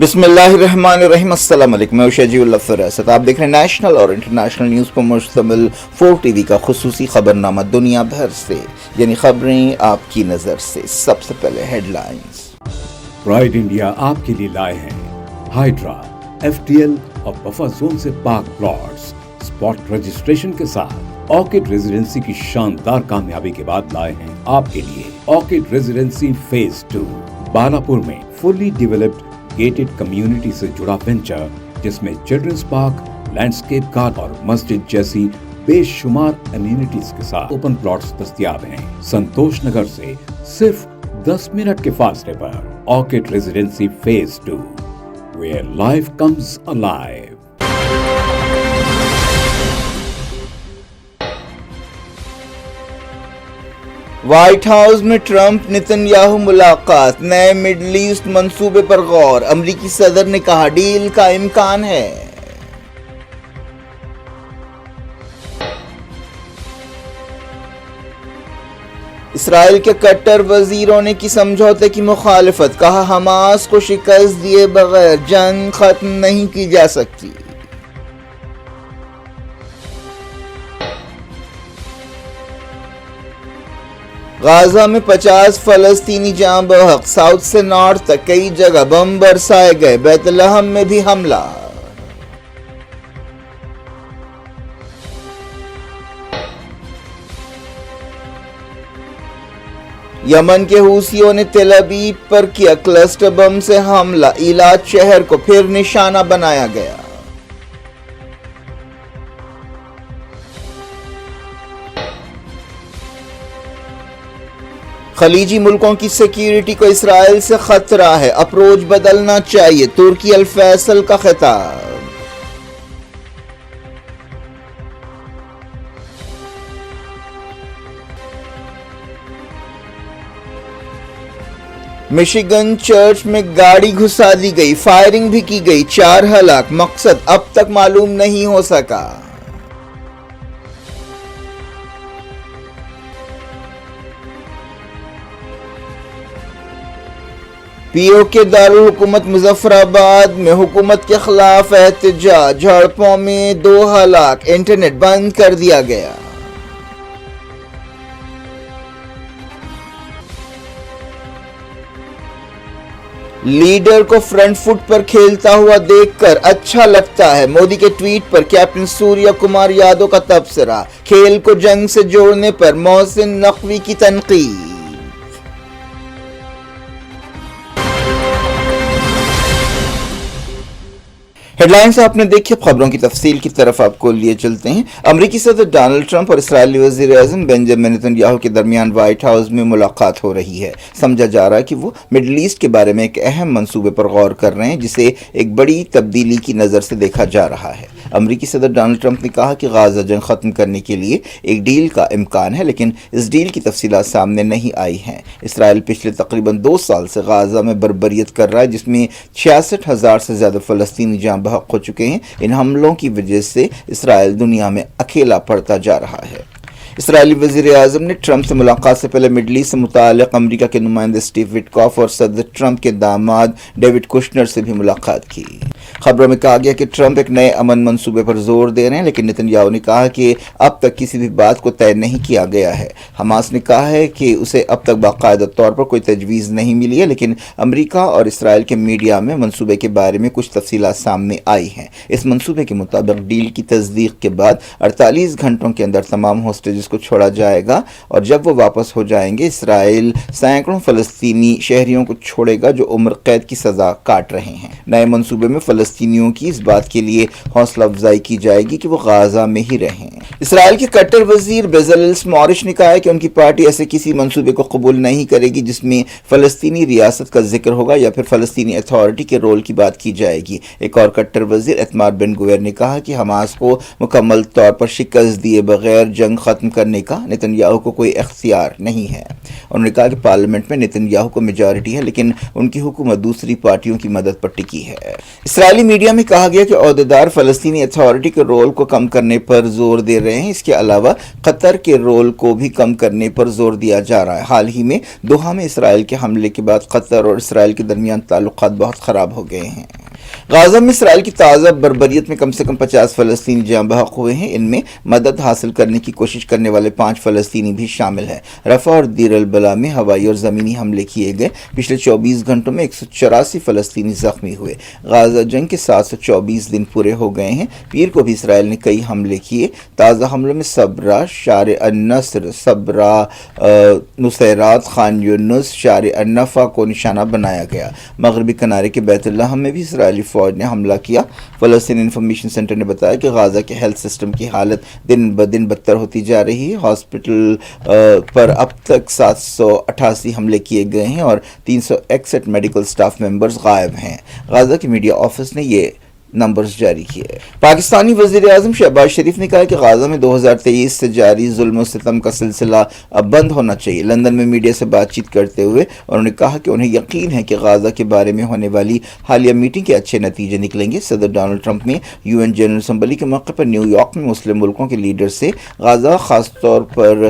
बिस्मिल्लाहिर्रहमानिर्रहीम। अस्सलाम वालेकुम। मैं शजीउल्लाह फरासत। आप देख रहे हैं नेशनल और इंटरनेशनल न्यूज़ पर मुश्तमिल 4 टीवी का खुसूसी खबरनामा दुनिया भर से, यानी खबरें आपकी नज़र से। सबसे पहले हेडलाइंस। प्राइड इंडिया आपके लिए लाए हैं हाइड्रा, एफटीएल और बफर जोन से पाक प्लॉट्स स्पॉट रजिस्ट्रेशन के साथ। ऑर्किड रेजिडेंसी की शानदार कामयाबी के बाद लाए हैं आपके लिए ऑर्किड रेजिडेंसी फेज 2 बालापुर में फुल्ली डेवलप्ड गेटेड कम्युनिटी से जुड़ा वेंचर, जिसमें चिल्ड्रंस पार्क, लैंडस्केप गार्डन और मस्जिद जैसी बेशुमार एमिनिटीज के साथ ओपन प्लॉट्स दस्तयाब हैं। संतोष नगर से सिर्फ 10 मिनट के फासले पर orchid residency phase 2, where life comes alive. White House में ट्रंप नेतन्याहू मुलाकात, नए मिडल ईस्ट मंसूबे पर गौर। अमरीकी सदर ने कहा डील का इम्कान है। इसराइल के कट्टर वजीरों ने की समझौते की मुखालिफत, कहा हमास को शिकस्त दिए बगैर जंग खत्म नहीं की जा सकती। गाजा में 50 फलस्तीनी जाँ बहक, साउथ से नॉर्थ तक कई जगह बम बरसाए गए। बैतलहम में भी हमला। यमन के हूसियों ने तेल अवीव पर किया क्लस्टर बम से हमला, इलाज शहर को फिर निशाना बनाया गया। खलीजी मुल्कों की सिक्योरिटी को इसराइल से खतरा है, अप्रोच बदलना चाहिए, तुर्की अल फैसल का खिताब। मिशिगन चर्च में गाड़ी घुसा दी गई, फायरिंग भी की गई, 4 हलाक, मकसद अब तक मालूम नहीं हो सका। पीओके दारुल हुकूमत मुजफ्फराबाद में हुकूमत के खिलाफ एहतजाज, झड़पों में 2 हलाक, इंटरनेट बंद कर दिया गया। लीडर को फ्रंट फुट पर खेलता हुआ देखकर अच्छा लगता है, मोदी के ट्वीट पर कैप्टन सूर्य कुमार यादव का तबसरा। खेल को जंग से जोड़ने पर मोहसिन नकवी की तनकीद। हेडलाइंस आपने देखी, खबरों की तफसील की तरफ आपको लिए चलते हैं। अमरीकी सदर डोनाल्ड ट्रंप और इस्राएली वज़ीर आज़म बेंजामिन नेतन्याहू के दरमियान व्हाइट हाउस में मुलाकात हो रही है। समझा जा रहा है कि वो मिडल ईस्ट के बारे में एक अहम मंसूबे पर गौर कर रहे हैं, जिसे एक बड़ी तब्दीली की नज़र से देखा जा रहा है। अमरीकी सदर डोनाल्ड ट्रंप ने कहा कि गाजा जंग खत्म करने के लिए एक डील का इम्कान है, लेकिन इस डील की तफसीलात सामने नहीं आई हैं। इसराइल पिछले तकरीबन 2 साल से गाजा में बर्बरियत कर रहा है, जिसमें 66,000 से ज़्यादा फ़लस्तीनी जाँ बहक हो चुके हैं। इन हमलों की वजह से इसराइल दुनिया में अकेला पड़ता जा रहा है। इसराइली वज़ीर आज़म ने ट्रंप से मुलाकात से पहले मिडल ईस्ट से मुताल्लिक़ अमरीका के नुमाइंदे स्टीव विटकॉफ और सदर ट्रंप के दामाद डेविड कुशनर से भी मुलाकात की। खबरों में कहा गया कि ट्रंप एक नए अमन मंसूबे पर जोर दे रहे हैं, लेकिन नेतन्याहू ने कहा कि अब तक किसी भी बात को तय नहीं किया गया है। हमास ने कहा है कि उसे अब तक बाकायदा तौर पर कोई तजवीज़ नहीं मिली है, लेकिन अमरीका और इसराइल के मीडिया में मंसूबे के बारे में कुछ तफसीलात सामने आई हैं। इस मंसूबे के मुताबिक डील की तस्दीक के बाद 48 घंटों के अंदर तमाम होस्टेजेस को छोड़ा जाएगा, और जब वो वापस हो जाएंगे इसराइल सैकड़ों फ़लस्तीनी शहरियों को छोड़ेगा जो उम्र कैद की सज़ा काट रहे हैं। नए मंसूबे में फ़लस्तीनियों की इस बात के लिए हौसला अफजाई की जाएगी कि वो गाजा में ही रहें। इसराइल के कट्टर वजीर बेज़लेल स्मोट्रिच ने कहा है कि उनकी पार्टी ऐसे किसी मंसूबे को कबूल नहीं करेगी जिसमें फ़लस्तीनी रियासत का जिक्र होगा या फिर फ़लस्तीनी अथॉरिटी के रोल की बात की जाएगी। एक और कट्टर वजीर इतमार बिन गुवेर ने कहा कि हमास को मुकम्मल तौर पर शिकस्त दिए बगैर जंग खत्म करने का नेतन्याहू को कोई इख्तियार नहीं है। उन्होंने कहा कि पार्लियामेंट में नेतन्याहू को मेजॉरिटी है, लेकिन उनकी हुकूमत दूसरी पार्टियों की मदद पर टिकी है। اسرائیلی میڈیا میں کہا گیا کہ عہدیدار فلسطینی اتھارٹی کے رول کو کم کرنے پر زور دے رہے ہیں. اس کے علاوہ قطر کے رول کو بھی کم کرنے پر زور دیا جا رہا ہے. حال ہی میں دوحہ میں اسرائیل کے حملے کے بعد قطر اور اسرائیل کے درمیان تعلقات بہت خراب ہو گئے ہیں. غازہ میں اسرائیل کی تازہ بربریت میں کم سے کم 50 فلسطینی جاں بحق ہوئے ہیں. ان میں مدد حاصل کرنے کی کوشش کرنے والے 5 فلسطینی بھی شامل ہیں. رفح اور دیر البلا میں ہوائی اور زمینی حملے کیے گئے. پچھلے 24 گھنٹوں میں 184 فلسطینی زخمی ہوئے. غازہ جنگ کے 724 دن پورے ہو گئے ہیں. پیر کو بھی اسرائیل نے کئی حملے کیے. تازہ حملوں میں صبرا، شارع النصر، صبرا، نصیرات، خان یونس، شارع النفع کو نشانہ بنایا گیا. مغربی کنارے کے بیت اللہ میں بھی اسرائیلی فوج نے حملہ کیا. فلسطین انفارمیشن سینٹر نے بتایا کہ غازہ کے ہیلتھ سسٹم کی حالت دن بدن بدتر ہوتی جا رہی ہے. ہاسپٹل پر اب تک 788 حملے کیے گئے ہیں اور 361 میڈیکل سٹاف ممبرز غائب ہیں. غازہ کے میڈیا آفس نے یہ نمبرز جاری کیے. پاکستانی وزیر اعظم شہباز شریف نے کہا کہ غازہ میں 2023 سے جاری ظلم و ستم کا سلسلہ اب بند ہونا چاہیے. لندن میں میڈیا سے بات چیت کرتے ہوئے انہوں نے کہا کہ انہیں یقین ہے کہ غازہ کے بارے میں ہونے والی حالیہ میٹنگ کے اچھے نتیجے نکلیں گے. صدر ڈونلڈ ٹرمپ نے UN جنرل اسمبلی کے موقع پر نیو یارک میں مسلم ملکوں کے لیڈر سے غازہ خاص طور پر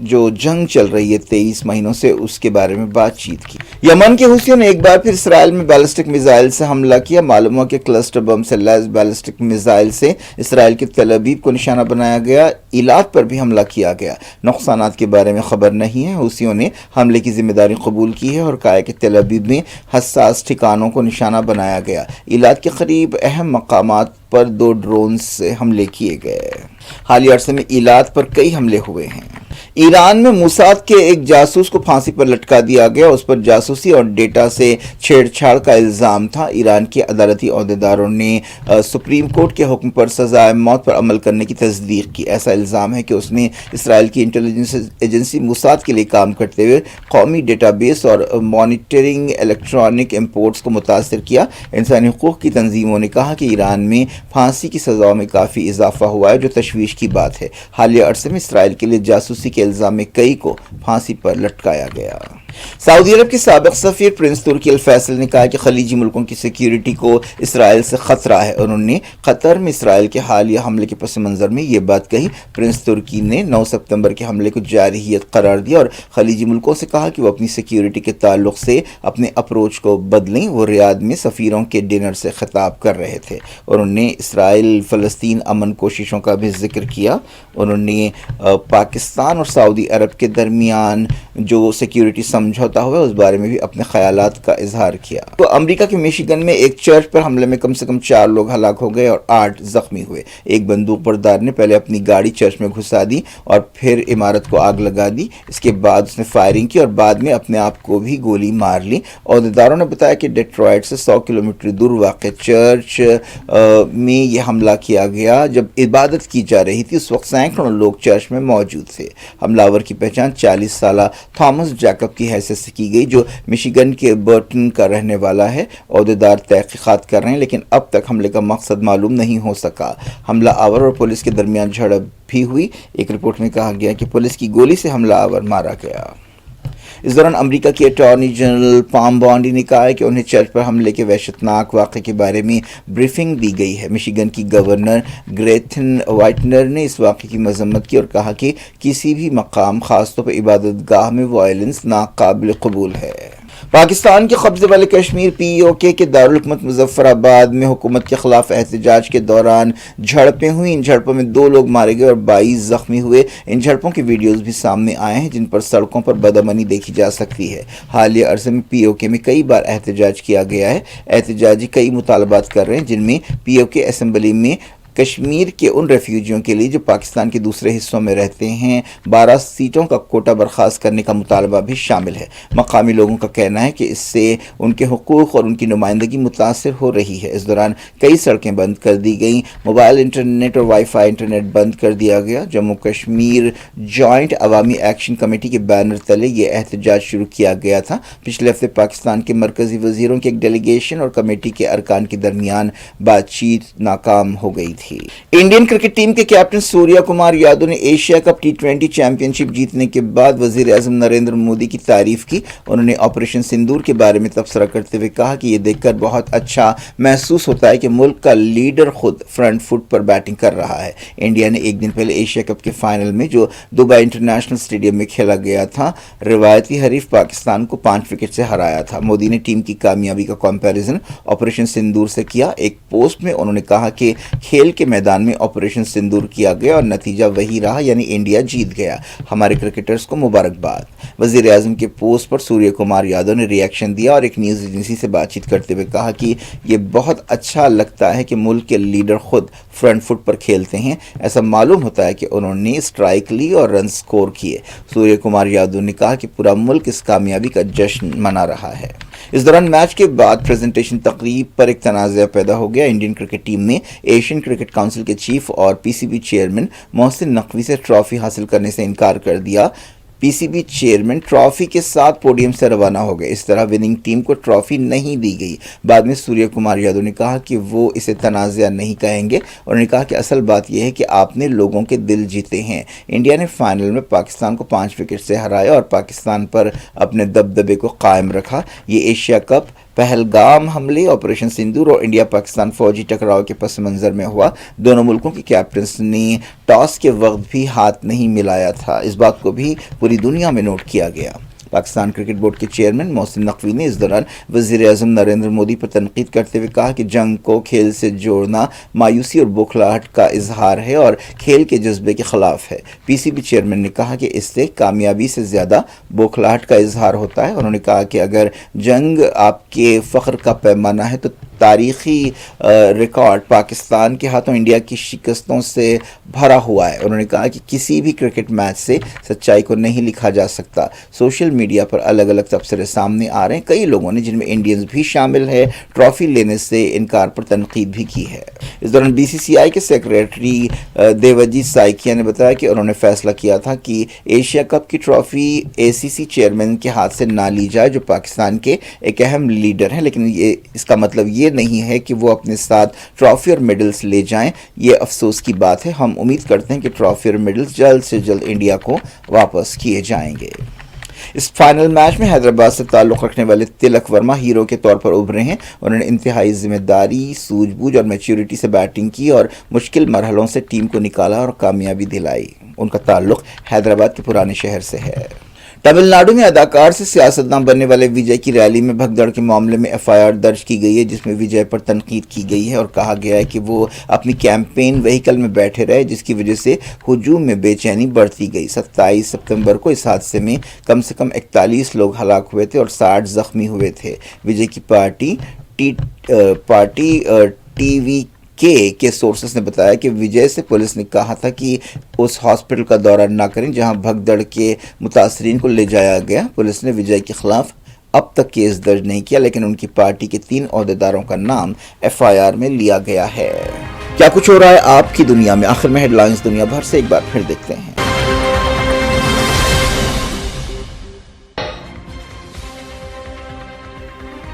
جو جنگ چل رہی ہے 23 مہینوں سے اس کے بارے میں بات چیت کی. یمن کے حوثیوں نے ایک بار پھر اسرائیل میں بیلسٹک میزائل سے حملہ کیا. معلوم ہوا کہ کلسٹر بم سے لیس بیلسٹک میزائل سے اسرائیل کے تل ابیب کو نشانہ بنایا گیا. ایلات پر بھی حملہ کیا گیا. نقصانات کے بارے میں خبر نہیں ہے. حوثیوں نے حملے کی ذمہ داری قبول کی ہے اور کہا کہ تل ابیب میں حساس ٹھکانوں کو نشانہ بنایا گیا. ایلات کے قریب اہم مقامات پر 2 ڈرون سے حملے کیے گئے. حالیہ عرصے میں ایلات پر کئی حملے ہوئے ہیں. ایران میں موساد کے ایک جاسوس کو پھانسی پر لٹکا دیا گیا. اس پر جاسوسی اور ڈیٹا سے چھیڑ چھاڑ کا الزام تھا. ایران کے عدالتی عہدیداروں نے سپریم کورٹ کے حکم پر سزائے موت پر عمل کرنے کی تصدیق کی. ایسا الزام ہے کہ اس نے اسرائیل کی انٹیلیجنس ایجنسی موساد کے لیے کام کرتے ہوئے قومی ڈیٹا بیس اور مانیٹرنگ الیکٹرانک امپورٹس کو متاثر کیا. انسانی حقوق کی تنظیموں نے کہا کہ ایران میں پھانسی کی سزاؤں میں کافی اضافہ ہوا ہے جو تشویش کی بات ہے. حالیہ عرصے میں اسرائیل کے لیے جاسوسی کے الزام میں کئی کو پھانسی پر لٹکایا گیا. سعودی عرب کے سابق سفیر پرنس ترکی الفیصل نے کہا کہ خلیجی ملکوں کی سیکیورٹی کو اسرائیل سے خطرہ ہے. انہوں نے قطر میں اسرائیل کے حالیہ حملے کے پس منظر میں یہ بات کہی. پرنس ترکی نے 9 ستمبر کے حملے کو جارحیت قرار دیا اور خلیجی ملکوں سے کہا کہ وہ اپنی سیکیورٹی کے تعلق سے اپنے اپروچ کو بدلیں. وہ ریاض میں سفیروں کے ڈنر سے خطاب کر رہے تھے. انہوں نے اسرائیل فلسطین امن کوششوں کا بھی ذکر کیا. انہوں نے پاکستان اور سعودی عرب کے درمیان جو سیکیورٹی سمجھوتا ہوا اس بارے میں بھی اپنے خیالات کا اظہار کیا. تو امریکہ کے میشیگن میں ایک چرچ پر حملے میں کم سے کم 4 لوگ ہلاک ہو گئے اور 8 زخمی ہوئے. ایک بندوق بردار نے پہلے اپنی گاڑی چرچ میں گھسا دی اور پھر عمارت کو آگ لگا دی. اس کے بعد اس نے فائرنگ کی اور بعد میں اپنے آپ کو بھی گولی مار لی. عہدیداروں نے بتایا کہ ڈیٹرائٹ سے 100 کلومیٹر دور واقع چرچ میں یہ حملہ کیا گیا. جب عبادت کی جا رہی تھی اس وقت سینکڑوں لوگ چرچ میں موجود تھے. حملہ کی پہچان 40 سالہ تھامس جیکب کی حیثیت سے کی گئی جو مشیگن کے برٹن کا رہنے والا ہے. عہدیدار تحقیقات کر رہے ہیں لیکن اب تک حملے کا مقصد معلوم نہیں ہو سکا. حملہ آور اور پولیس کے درمیان جھڑپ بھی ہوئی. ایک رپورٹ میں کہا گیا کہ پولیس کی گولی سے حملہ آور مارا گیا. اس دوران امریکہ کے اٹارنی جنرل پام بانڈی نے کہا ہے کہ انہیں چرچ پر حملے کے وحشتناک واقعے کے بارے میں بریفنگ دی گئی ہے. مشیگن کی گورنر گریتن وائٹنر نے اس واقعے کی مذمت کی اور کہا کہ کسی بھی مقام خاص طور پر عبادت گاہ میں وائلنس ناقابل قبول ہے. پاکستان کے قبضے والے کشمیر POK کے دارالحکومت مظفر آباد میں حکومت کے خلاف احتجاج کے دوران جھڑپیں ہوئیں. ان جھڑپوں میں 2 لوگ مارے گئے اور 22 زخمی ہوئے. ان جھڑپوں کے ویڈیوز بھی سامنے آئے ہیں جن پر سڑکوں پر بدامنی دیکھی جا سکتی ہے. حالیہ عرصے میں POK میں کئی بار احتجاج کیا گیا ہے. احتجاجی کئی مطالبات کر رہے ہیں جن میں POK اسمبلی میں کشمیر کے ان ریفیوجیوں کے لیے جو پاکستان کے دوسرے حصوں میں رہتے ہیں 12 سیٹوں کا کوٹا برخاست کرنے کا مطالبہ بھی شامل ہے. مقامی لوگوں کا کہنا ہے کہ اس سے ان کے حقوق اور ان کی نمائندگی متاثر ہو رہی ہے. اس دوران کئی سڑکیں بند کر دی گئیں. موبائل انٹرنیٹ اور وائی فائی انٹرنیٹ بند کر دیا گیا. جموں کشمیر جوائنٹ عوامی ایکشن کمیٹی کے بینر تلے یہ احتجاج شروع کیا گیا تھا. پچھلے ہفتے پاکستان کے مرکزی وزیروں کی ایک ڈیلیگیشن اور کمیٹی کے ارکان کے درمیان بات چیت ناکام ہو گئی تھی. थी। इंडियन क्रिकेट टीम के कैप्टन सूर्या कुमार यादव ने एशिया कप T20 चैंपियनशिप जीतने के बाद वजीर आजम नरेंद्र मोदी की तारीफ की। उन्होंने ऑपरेशन सिंदूर के बारे में तबसरा करते हुए कहा कि ये देखकर बहुत अच्छा महसूस होता है कि मुल्क का लीडर खुद फ्रंट फुट पर बैटिंग कर रहा है। इंडिया ने एक दिन पहले एशिया कप के फाइनल में जो दुबई इंटरनेशनल स्टेडियम में खेला गया था, रिवायती हरीफ पाकिस्तान को 5 विकेट से हराया था। मोदी ने टीम की कामयाबी का कंपैरिजन ऑपरेशन सिंदूर से किया। एक पोस्ट में उन्होंने कहा कि खेल के मैदान में ऑपरेशन सिंदूर किया गया और नतीजा वही रहा, यानी इंडिया जीत गया। हमारे क्रिकेटर्स को मुबारकबाद। वजीर आजम के पोस्ट पर सूर्य कुमार यादव ने रिएक्शन दिया और एक न्यूज़ एजेंसी से बातचीत करते हुए कहा कि ये बहुत अच्छा लगता है कि मुल्क के लीडर खुद फ्रंट फुट पर खेलते हैं। ऐसा मालूम होता है कि उन्होंने स्ट्राइक ली और रन स्कोर किए। सूर्य कुमार यादव ने कहा कि पूरा मुल्क इस कामयाबी का जश्न मना रहा है। इस दौरान मैच के बाद प्रेजेंटेशन तकरीब पर एक तनाज़ा पैदा हो गया। इंडियन क्रिकेट टीम ने एशियन क्रिकेट काउंसिल के चीफ और पीसीबी चेयरमैन मोहसिन नकवी से ट्रॉफी हासिल करने से इनकार कर दिया। पीसीबी चेयरमैन ट्रॉफी के साथ पोडियम से रवाना हो गए। इस तरह विनिंग टीम को ट्रॉफी नहीं दी गई। बाद में सूर्य कुमार यादव ने कहा कि वो इसे तनाज़ा नहीं कहेंगे। उन्होंने कहा कि असल बात यह है कि आपने लोगों के दिल जीते हैं। इंडिया ने फाइनल में पाकिस्तान को 5 विकेट से हराया और पाकिस्तान पर अपने दबदबे को कायम रखा। ये एशिया कप पहलगाम हमले, ऑपरेशन सिंदूर और इंडिया पाकिस्तान फौजी टकराव के पस मंज़र में हुआ। दोनों मुल्कों के कैप्टन्स ने टॉस के वक्त भी हाथ नहीं मिलाया था। इस बात को भी पूरी दुनिया में नोट किया गया। पाकिस्तान क्रिकेट बोर्ड के चेयरमैन मोहसिन नकवी ने इस दौरान वज़ीर आज़म नरेंद्र मोदी पर तनकीद करते हुए कहा कि जंग को खेल से जोड़ना मायूसी और बौखलाहट का इजहार है और खेल के जज्बे के खिलाफ है। पीसीबी चेयरमैन ने कहा कि इससे कामयाबी से ज़्यादा बौखलाहट का इजहार होता है। उन्होंने कहा कि अगर जंग आपके फ़ख्र का पैमाना है तो तारीख़ी रिकॉर्ड पाकिस्तान के हाथों इंडिया की शिकस्तों से भरा हुआ है। उन्होंने कहा कि किसी भी क्रिकेट मैच से सच्चाई को नहीं लिखा जा सकता। सोशल मीडिया पर अलग अलग तबसरे सामने आ रहे हैं। कई लोगों ने, जिनमें इंडियंस भी शामिल है, ट्रॉफ़ी लेने से इनकार पर तनकीद भी की है। इस दौरान बीसीसीआई के सेक्रेटरी देवजीत साइकिया ने बताया कि उन्होंने फैसला किया था कि एशिया कप की ट्रॉफ़ी एसीसी चेयरमैन के हाथ से ना ली जाए, जो पाकिस्तान के एक अहम लीडर हैं। लेकिन इसका मतलब ये नहीं है कि वो अपने साथ ट्रॉफी और मेडल्स ले जाएं। ये अफसोस की बात है। हम उम्मीद करते हैं कि ट्रॉफी और मेडल्स जल्द से जल्द इंडिया को वापस किए जाएंगे। इस फाइनल मैच में हैदराबाद से ताल्लुक़ रखने वाले तिलक वर्मा हीरो के तौर पर उभरे हैं। उन्होंने इंतहाई जिम्मेदारी, सूझबूझ और मैच्योरिटी से बैटिंग की और मुश्किल मरहलों से टीम को निकाला और कामयाबी दिलाई। उनका ताल्लुक़ हैदराबाद के पुराने शहर से है। तमिलनाडु में अदाकार से सियासतदान बनने वाले विजय की रैली में भगदड़ के मामले में एफआईआर दर्ज की गई है, जिसमें विजय पर तनकीद की गई है और कहा गया है कि वो अपनी कैंपेन व्हीकल में बैठे रहे, जिसकी वजह से हुजूम में बेचैनी बढ़ती गई। 27 सितंबर को इस हादसे में कम से कम 41 लोग हलाक हुए थे और 60 जख्मी हुए थे। विजय की पार्टी टीवी के सोर्सेस ने बताया कि विजय से पुलिस ने कहा था कि उस हॉस्पिटल का दौरा ना करें जहां भगदड़ के मुतासरीन को ले जाया गया। पुलिस ने विजय के खिलाफ अब तक केस दर्ज नहीं किया, लेकिन उनकी पार्टी के 3 ओहदेदारों का नाम एफआईआर में लिया गया है। क्या कुछ हो रहा है आपकी दुनिया में? आखिर में हेडलाइंस दुनिया भर से एक बार फिर देखते हैं।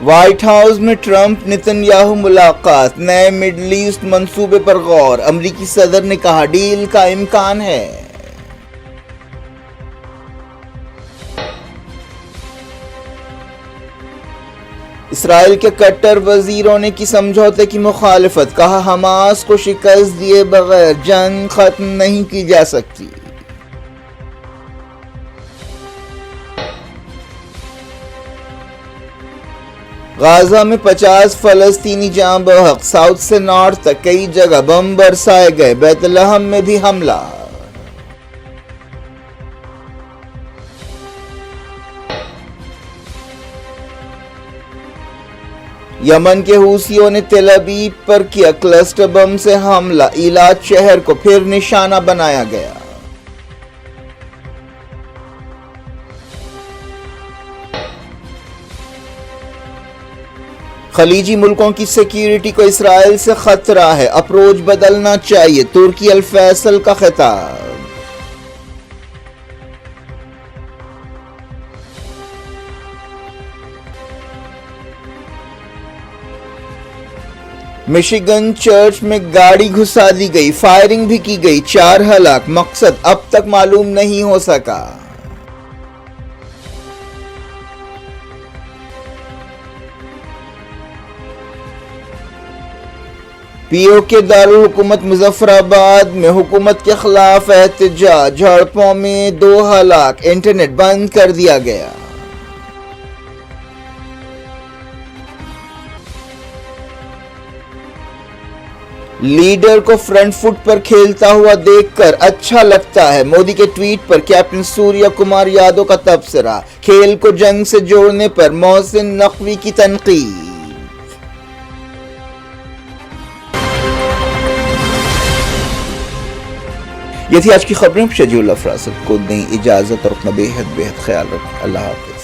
व्हाइट हाउस में ट्रंप नेतन्याहू मुलाकात, नए मिडल ईस्ट मंसूबे पर गौर। अमेरिकी सदर ने कहा डील का इम्कान है। इसराइल के कट्टर वजीरों ने की समझौते की मुखालिफत, कहा हमास को शिकस्त दिए बगैर जंग खत्म नहीं की जा सकती। गाजा में 50 फलस्तीनी जाँ बहक, साउथ से नॉर्थ तक कई जगह बम बरसाए गए। बैतलहम में भी हमला। यमन के हूसियों ने तेल अवीव पर किया क्लस्टर बम से हमला, इलाज शहर को फिर निशाना बनाया गया। खलीजी मुल्कों की सिक्योरिटी को इसराइल से खतरा है, अप्रोच बदलना चाहिए, तुर्की अल फैसल का खिताब। मिशिगन चर्च में गाड़ी घुसा दी गई, फायरिंग भी की गई, 4 हलाक, मकसद अब तक मालूम नहीं हो सका। पीओ के दारुल हुकूमत मुजफ्फराबाद में हुकूमत के खिलाफ एहतजाज, झड़पों में 2 हलाक, इंटरनेट बंद कर दिया गया। लीडर को फ्रंट फुट पर खेलता हुआ देखकर अच्छा लगता है, मोदी के ट्वीट पर कैप्टन सूर्य कुमार यादव का तबसरा, खेल को जंग से जोड़ने पर मोहसिन नकवी की तनकीद। ये थी आज की खबरें। शेड्यूल अफरासत को दें इजाजत और अपना बेहद ख्याल रखें। अल्लाह हाफ़िज़।